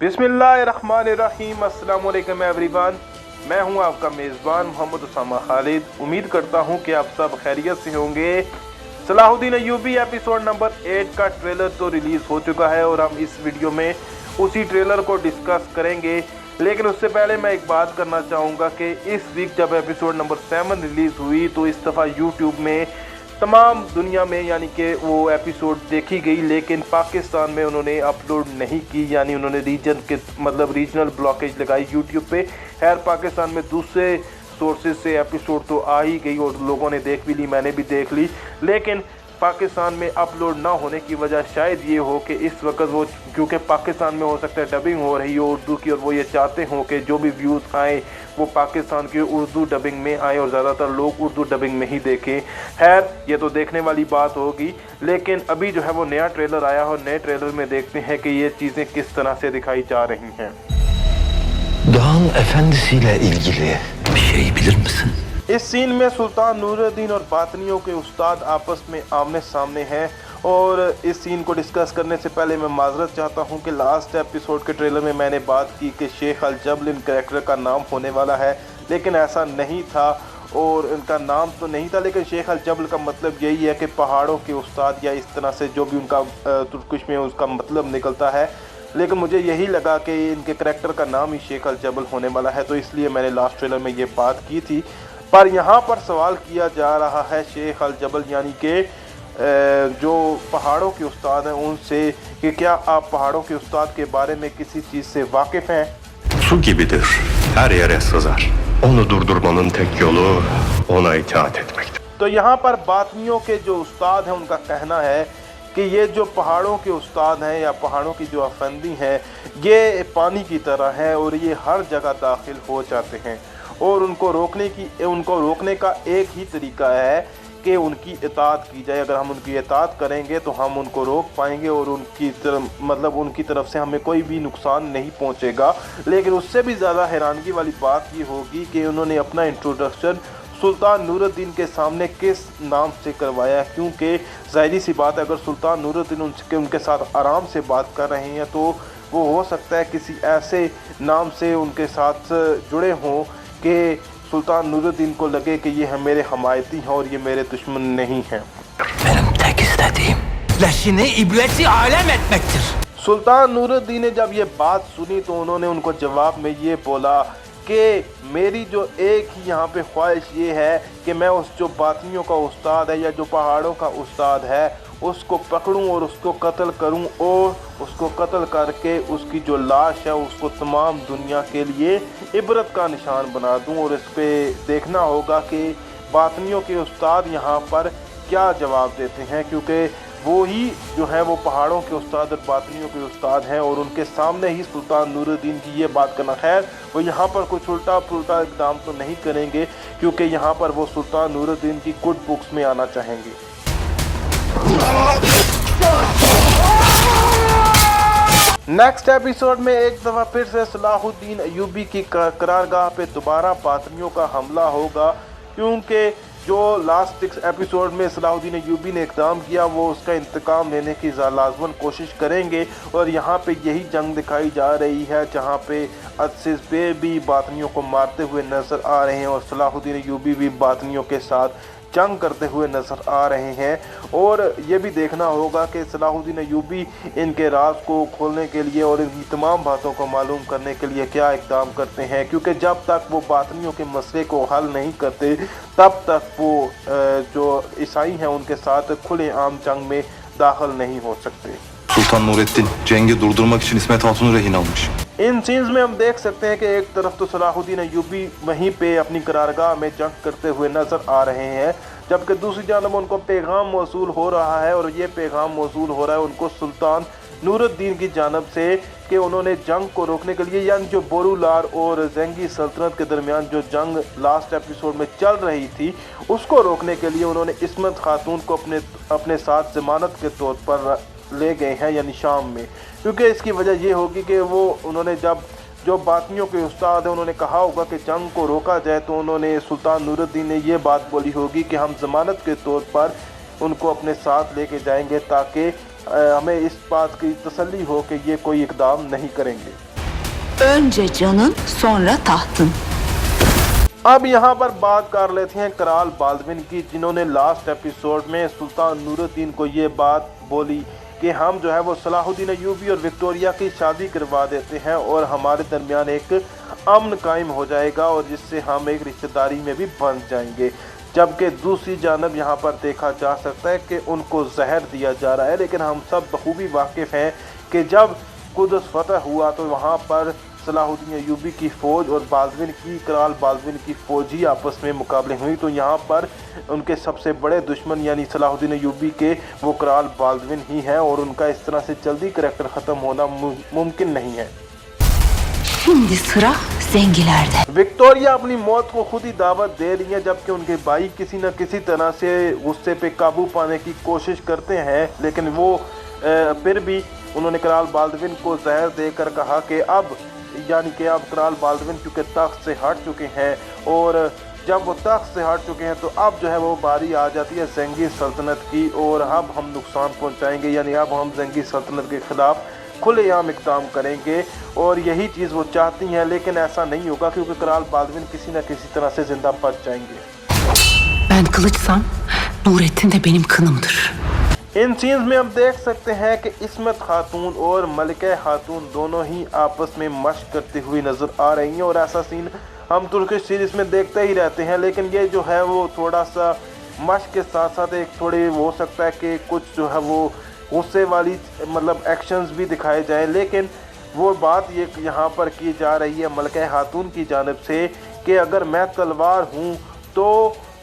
बिस्मिल्लाहिर्रहमानिर्रहीम, अस्सलाम वालेकुम एवरीवन। मैं हूं आपका मेज़बान मोहम्मद उसामा खालिद। उम्मीद करता हूं कि आप सब खैरियत से होंगे। सलाहुद्दीन अय्यूबी एपिसोड नंबर 8 का ट्रेलर तो रिलीज़ हो चुका है और हम इस वीडियो में उसी ट्रेलर को डिस्कस करेंगे। लेकिन उससे पहले मैं एक बात करना चाहूँगा कि इस वीक जब एपिसोड नंबर 7 रिलीज़ हुई तो इस दफ़ा यूट्यूब में तमाम दुनिया में यानी कि वो एपिसोड देखी गई, लेकिन पाकिस्तान में उन्होंने अपलोड नहीं की, यानी उन्होंने रीजन के रीजनल ब्लॉकेज लगाई यूट्यूब पे। खैर पाकिस्तान में दूसरे सोर्सेज से एपिसोड तो आ ही गई और लोगों ने देख भी ली, मैंने भी देख ली, लेकिन पाकिस्तान में अपलोड ना होने की वजह शायद ये हो कि इस वक्त वो, क्योंकि पाकिस्तान में हो सकता है डबिंग हो रही हो उर्दू की और वो ये चाहते हों कि जो भी व्यूज़ आए वो पाकिस्तान की उर्दू डबिंग में आए और ज़्यादातर लोग उर्दू डबिंग में ही देखें। खैर ये तो देखने वाली बात होगी, लेकिन अभी जो है वो नया ट्रेलर आया और नए ट्रेलर में देखते हैं कि ये चीज़ें किस तरह से दिखाई जा रही हैं। Doğan Efendisiyle ilgili bir şey bilir misin? इस सीन में सुल्तान नूरुद्दीन और बातनियों के उस्ताद आपस में आमने सामने हैं। और इस सीन को डिस्कस करने से पहले मैं माजरत चाहता हूं कि लास्ट एपिसोड के ट्रेलर में मैंने बात की कि शेख अल जबल इन कैरेक्टर का नाम होने वाला है, लेकिन ऐसा नहीं था और इनका नाम तो नहीं था। लेकिन शेख अल जबल का मतलब यही है कि पहाड़ों के उस्ताद, या इस तरह से जो भी उनका तुर्किश में उसका मतलब निकलता है, लेकिन मुझे यही लगा कि इनके करैक्टर का नाम ही शेख अल जबल होने वाला है, तो इसलिए मैंने लास्ट ट्रेलर में ये बात की थी। पर यहाँ पर सवाल किया जा रहा है शेख अल जबल यानी कि जो पहाड़ों के उस्ताद हैं उनसे कि क्या आप पहाड़ों के उस्ताद के बारे में किसी चीज़ से वाकिफ़ हैं? Su gibidir, her yere sızar. Onu durdurmanın tek yolu ona itaat etmektir. तो यहाँ पर बातनियों के जो उस्ताद हैं उनका कहना है कि ये जो पहाड़ों के उस्ताद हैं या पहाड़ों की जो अफंदी हैं ये पानी की तरह हैं और ये हर जगह दाखिल हो जाते हैं और उनको रोकने का एक ही तरीका है कि उनकी इताअत की जाए। अगर हम उनकी इताअत करेंगे तो हम उनको रोक पाएंगे और उनकी तरफ से हमें कोई भी नुकसान नहीं पहुंचेगा। लेकिन उससे भी ज़्यादा हैरानगी वाली बात ये होगी कि उन्होंने अपना इंट्रोडक्शन सुल्तान नूरुद्दीन के सामने किस नाम से करवाया, क्योंकि ज़ाहिर सी बात है अगर सुल्तान नूरुद्दीन उनके साथ आराम से बात कर रहे हैं तो वो हो सकता है किसी ऐसे नाम से उनके साथ जुड़े हों कि सुल्तान नूरुद्दीन को लगे कि ये मेरे हमायती हैं और ये मेरे दुश्मन नहीं हैं। Benim tek istediğim leşini ibreti alem etmektir. सुल्तान नूरुद्दीन ने जब ये बात सुनी तो उन्होंने उनको जवाब में ये बोला कि मेरी जो एक ही यहाँ पे ख्वाहिश ये है कि मैं उस जो बातनियों का उस्ताद है या जो पहाड़ों का उस्ताद है उसको पकड़ूं और उसको कत्ल करूं और उसको कत्ल करके उसकी जो लाश है उसको तमाम दुनिया के लिए इबरत का निशान बना दूं। और इस पे देखना होगा कि बातनियों के उस्ताद यहाँ पर क्या जवाब देते हैं, क्योंकि वो ही जो है वो पहाड़ों के उस्ताद और बातनियों के उस्ताद हैं और उनके सामने ही सुल्तान नूरुद्दीन की ये बात करना। खैर वो यहाँ पर कुछ उल्टा पुल्टा इक़दाम तो नहीं करेंगे, क्योंकि यहाँ पर वो सुल्तान नूरुद्दीन की गुड बुक्स में आना चाहेंगे। नेक्स्ट एपिसोड में एक दफ़ा फिर से सलाहुद्दीन अय्यूबी की करारगाह पे दोबारा बातनियों का हमला होगा, क्योंकि जो लास्ट 6 एपिसोड में सलाहुद्दीन अय्यूबी ने इक़दाम किया वो उसका इंतकाम लेने की लाज़मन कोशिश करेंगे। और यहाँ पे यही जंग दिखाई जा रही है जहाँ पे अज़ीज़ पे भी बातनियों को मारते हुए नज़र आ रहे हैं और सलाहुद्दीन अय्यूबी भी बातनियों के साथ जंग करते हुए नज़र आ रहे हैं। और ये भी देखना होगा कि सलाहुद्दीन अय्यूबी इनके राज को खोलने के लिए और इनकी तमाम बातों को मालूम करने के लिए क्या इक़दाम करते हैं, क्योंकि जब तक वो बातनियों के मसले को हल नहीं करते तब तक वो जो ईसाई हैं उनके साथ खुले आम जंग में दाखिल नहीं हो सकते। Sultan Nurettin cengi durdurmak için İsmet Hatun'u rehin almış. इन सीन्स में हम देख सकते हैं कि एक तरफ तो सलाहुद्दीन अय्यूबी वहीं पे अपनी करारगाह में जंग करते हुए नज़र आ रहे हैं, जबकि दूसरी जानब उनको पैगाम मौसूल हो रहा है और ये पैगाम मौसूल हो रहा है उनको सुल्तान नूरुद्दीन की जानब से कि उन्होंने जंग को रोकने के लिए, यानी जो बोरूलार और ज़ेंगी सल्तनत के दरमियान जो जंग लास्ट एपिसोड में चल रही थी उसको रोकने के लिए उन्होंने इस्मत खातून को अपने साथ ज़मानत के तौर पर ले गए हैं, यानी शाम में। क्योंकि इसकी वजह ये होगी कि उन्होंने जब जो बातनियों के उस्ताद हैं उन्होंने कहा होगा कि जंग को रोका जाए, तो उन्होंने सुल्तान नूरुद्दीन ने ये बात बोली होगी कि हम ज़मानत के तौर पर उनको अपने साथ लेके जाएंगे ताकि हमें इस बात की तसल्ली हो कि ये कोई इकदाम नहीं करेंगे। Önce canın, sonra tahtın. अब यहाँ पर बात कर लेते हैं कराल बाल्दविन की, जिन्होंने लास्ट एपिसोड में सुल्तान नूरुद्दीन को ये बात बोली कि हम जो है वो सलाहुद्दीन अय्यूबी और विक्टोरिया की शादी करवा देते हैं और हमारे दरमियान एक अमन कायम हो जाएगा और जिससे हम एक रिश्तेदारी में भी बन जाएंगे। जबकि दूसरी जानब यहाँ पर देखा जा सकता है कि उनको जहर दिया जा रहा है, लेकिन हम सब बखूबी वाकिफ़ हैं कि जब कुदस फतह हुआ तो वहाँ पर सलाहुद्दीन अय्यूबी की फ़ौज और बाल्दविन की, कराल बाल्दविन की फ़ौज ही आपस में मुकाबले हुई, तो यहाँ पर उनके सबसे बड़े दुश्मन यानी सलाहुद्दीन अय्यूबी के वो कराल बाल्दविन ही हैं और उनका इस तरह से जल्दी करैक्टर ख़त्म होना मुमकिन नहीं है। Şimdi sıra zengilerde. विक्टोरिया अपनी मौत को खुद ही दावत दे रही है, जबकि उनके भाई किसी न किसी तरह से गुस्से पे काबू पाने की कोशिश करते हैं, लेकिन वो फिर भी उन्होंने कराल बाल्दविन को जहर देकर कहा कि अब यानी कि अब कराल बाल्दविन क्योंकि तख्त से हट चुके हैं और जब वो तख्त से हट चुके हैं तो अब जो है वो बारी आ जाती है जंगी सल्तनत की और अब हम नुकसान पहुंचाएंगे, यानी अब हम जंगी सल्तनत के ख़िलाफ़ खुलेआम इक़दाम करेंगे और यही चीज़ वो चाहती हैं, लेकिन ऐसा नहीं होगा क्योंकि कराल बाल्दविन किसी न किसी तरह से ज़िंदा बच जाएंगे। Ben kılıçsam, Nurettin de benim kınımdır. इन सीन्स में हम देख सकते हैं कि इस्मत खातून और मलिका खातून दोनों ही आपस में मशक करते हुए नज़र आ रही हैं और ऐसा सीन हम तुर्किश सीरीज़ में देखते ही रहते हैं, लेकिन ये जो है वो थोड़ा सा मशक के साथ साथ एक थोड़े हो सकता है कि कुछ जो है वो गुस्से वाली मतलब एक्शंस भी दिखाए जाएं, लेकिन वो बात ये यहाँ पर की जा रही है मलिका खातून की जानिब से कि अगर मैं तलवार हूँ तो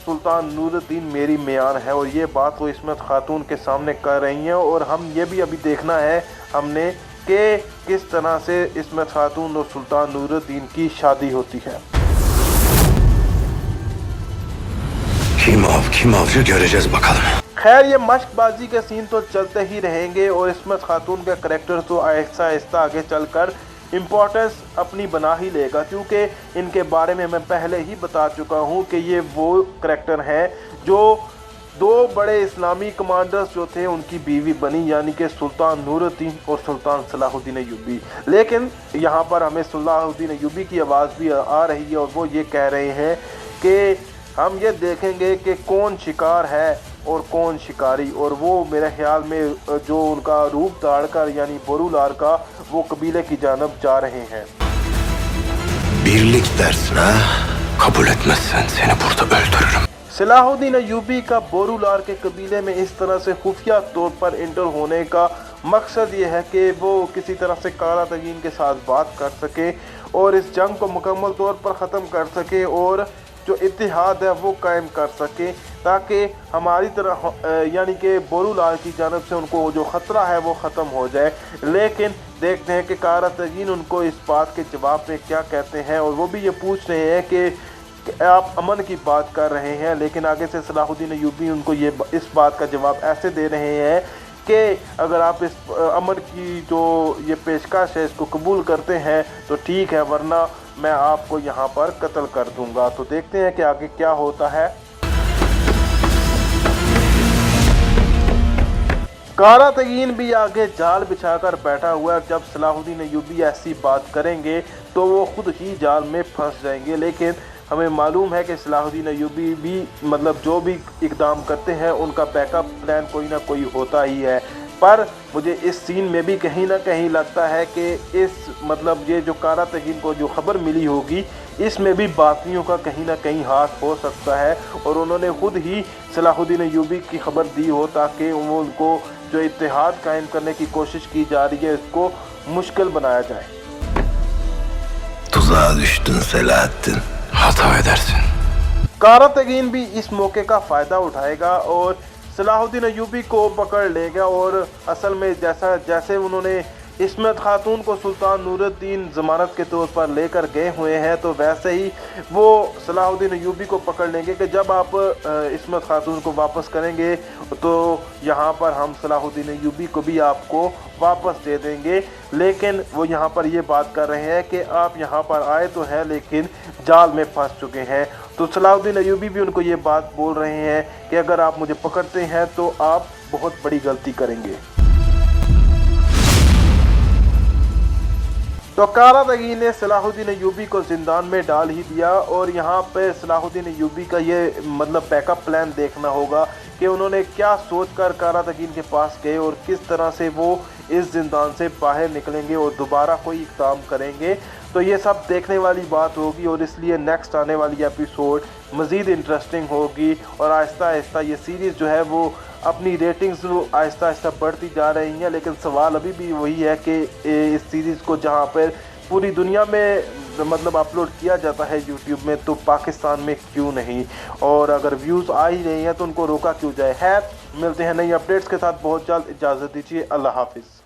सुल्तान नूरुद्दीन मेरी मियान है, और ये बात वो इस्मत खातून के सामने कर रही हैं और हम ये भी अभी देखना है हमने कि किस तरह से इस्मत खातून और सुल्तान नूरुद्दीन की शादी होती है। Kim avcı göreceğiz bakalım. खैर ये मशकबाजी के सीन तो चलते ही रहेंगे और इस्मत खातून का करैक्टर तो आहिस्ता आहिस्ता आगे चलकर इम्पोर्टेंस अपनी बना ही लेगा, क्योंकि इनके बारे में मैं पहले ही बता चुका हूँ कि ये वो करैक्टर हैं जो दो बड़े इस्लामी कमांडर्स जो थे उनकी बीवी बनी, यानी कि सुल्तान नूरुद्दीन और सुल्तान सलाहुद्दीन अय्यूबी। लेकिन यहाँ पर हमें सलाहुद्दीन अय्यूबी की आवाज़ भी आ रही है और वो ये कह रहे हैं कि हम ये देखेंगे कि कौन शिकार है और कौन शिकारी, और वो मेरे ख्याल में जो उनका रूप धार कर यानी बोरूलार का वो कबीले की जानब जा रहे हैं। Birlik dersin ha? Kabul etmezsen seni burada öldürürüm. Salahuddin Ayyubi का बोरूलार के कबीले में इस तरह से खुफिया तौर पर इंटर होने का मकसद ये है कि वो किसी तरह से काला तगीन के साथ बात कर सके और इस जंग को मुकम्मल तौर पर ख़त्म कर सके और जो इत्तेहाद है वो कायम कर सके, ताकि हमारी तरह यानी कि बोरूलार की जानब से उनको जो ख़तरा है वो ख़त्म हो जाए। लेकिन देखते हैं कि काला तगीन उनको इस बात के जवाब में क्या कहते हैं, और वो भी ये पूछ रहे हैं कि आप अमन की बात कर रहे हैं, लेकिन आगे से सलाहुद्दीन अय्यूबी उनको ये इस बात का जवाब ऐसे दे रहे हैं कि अगर आप इस अमन की जो ये पेशकश है इसको कबूल करते हैं तो ठीक है, वरना मैं आपको यहाँ पर कत्ल कर दूंगा। तो देखते हैं कि आगे क्या होता है। काला तगीन भी आगे जाल बिछाकर बैठा हुआ है, जब सलाहुद्दीन अय्यूबी ऐसी बात करेंगे तो वो खुद ही जाल में फंस जाएंगे। लेकिन हमें मालूम है कि सलाहुद्दीन अय्यूबी भी मतलब जो भी इकदाम करते हैं उनका बैकअप प्लान कोई ना कोई होता ही है, पर मुझे इस सीन में भी कहीं ना कहीं लगता है कि इस मतलब ये जो काला तगीन को जो खबर मिली होगी इसमें भी बातियों का कहीं ना कहीं हाथ हो सकता है और उन्होंने खुद ही सलाहुद्दीन अय्यूबी की खबर दी हो ताकि वो उनको जो इत्तेहाद कायम करने की कोशिश की जा रही है इसको मुश्किल बनाया जाए। Tuzağa düştün Selahattin. Hata edersin. काला तगीन भी इस मौके का फ़ायदा उठाएगा और सलाहुद्दीन अय्यूबी को पकड़ लेगा और असल में जैसे उन्होंने इस्मत खातून को सुल्तान नूरुद्दीन ज़मानत के तौर पर लेकर गए हुए हैं तो वैसे ही वो सलाहुद्दीन अय्यूबी को पकड़ लेंगे कि जब आप इस्मत खातून को वापस करेंगे तो यहाँ पर हम सलाहुद्दीन अय्यूबी को भी आपको वापस दे देंगे। लेकिन वो यहाँ पर ये बात कर रहे हैं कि आप यहाँ पर आए तो हैं लेकिन जाल में फंस चुके हैं। तो सलाहुद्दीन अय्यूबी भी उनको ये बात बोल रहे हैं कि अगर आप मुझे पकड़ते हैं तो आप बहुत बड़ी गलती करेंगे। तो कारातगी ने सलाहुद्दीन अय्यूबी को जिंदान में डाल ही दिया और यहाँ पे सलाहुद्दीन अय्यूबी का ये मतलब बैकअप प्लान देखना होगा कि उन्होंने क्या सोचकर कारातगीन के पास गए और किस तरह से वो इस जिंदान से बाहर निकलेंगे और दोबारा कोई इक़दाम करेंगे। तो ये सब देखने वाली बात होगी और इसलिए नेक्स्ट आने वाली एपिसोड मज़ीद इंटरेस्टिंग होगी और आहिस्ता आहिस्ता ये सीरीज़ जो है वो अपनी रेटिंग्स आहिस्ता आहिस्ता बढ़ती जा रही हैं। लेकिन सवाल अभी भी वही है कि इस सीरीज़ को जहाँ पर पूरी दुनिया में मतलब अपलोड किया जाता है यूट्यूब में, तो पाकिस्तान में क्यों नहीं, और अगर व्यूज़ आ ही रही हैं तो उनको रोका क्यों जाए। मिलते हैं नई अपडेट्स के साथ बहुत जल्द, इजाज़त दीजिए, अल्लाह हाफिज़।